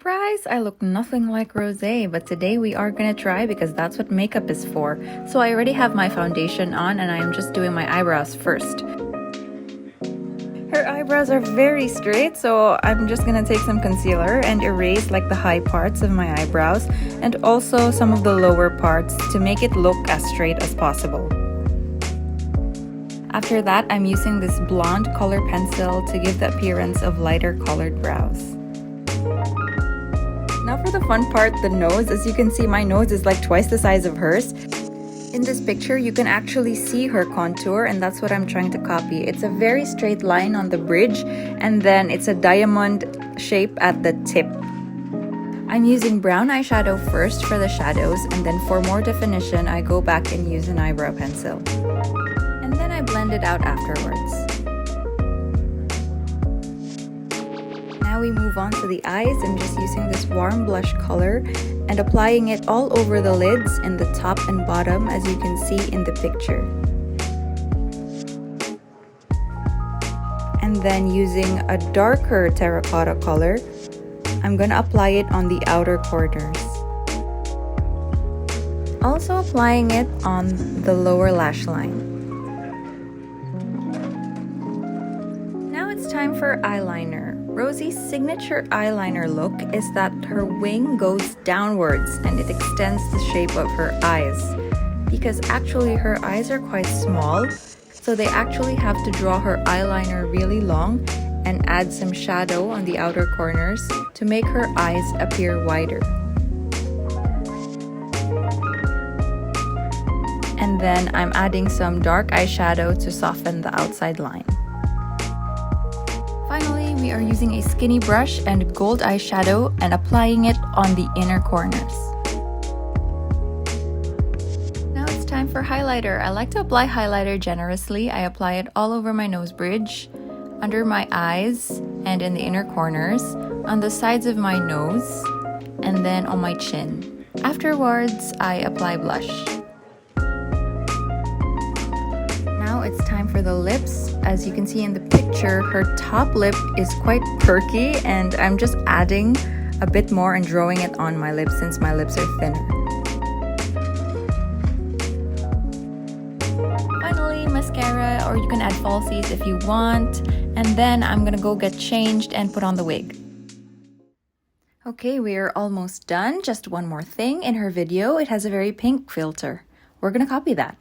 Surprise! I look nothing like Rosé, but today we are gonna try because that's what makeup is for. So I already have my foundation on and I'm just doing my eyebrows first. Her eyebrows are very straight, so I'm just gonna take some concealer and erase like the high parts of my eyebrows and also some of the lower parts to make it look as straight as possible. After that, I'm using this blonde color pencil to give the appearance of lighter colored brows. Now for the fun part, the nose. As you can see, my nose is like twice the size of hers. In this picture, you can actually see her contour, and that's what I'm trying to copy. It's a very straight line on the bridge, and then it's a diamond shape at the tip. I'm using brown eyeshadow first for the shadows, and then for more definition, I go back and use an eyebrow pencil. And then I blend it out afterwards. Now we move on to the eyes and just using this warm blush color and applying it all over the lids in the top and bottom as you can see in the picture. And then using a darker terracotta color, I'm gonna apply it on the outer corners. Also applying it on the lower lash line. Now it's time for eyeliner. Rosé's signature eyeliner look is that her wing goes downwards and it extends the shape of her eyes. Because actually her eyes are quite small, so they actually have to draw her eyeliner really long and add some shadow on the outer corners to make her eyes appear wider. And then I'm adding some dark eyeshadow to soften the outside line. Finally, we are using a skinny brush and gold eyeshadow and applying it on the inner corners. Now it's time for highlighter. I like to apply highlighter generously. I apply it all over my nose bridge, under my eyes, and in the inner corners, on the sides of my nose, and then on my chin. Afterwards, I apply blush. Now it's time for the lips. As you can see in the picture, her top lip is quite perky and I'm just adding a bit more and drawing it on my lips since my lips are thinner. Finally, mascara, or you can add falsies if you want. And then I'm gonna go get changed and put on the wig. Okay, we are almost done. Just one more thing. In her video, it has a very pink filter. We're gonna copy that.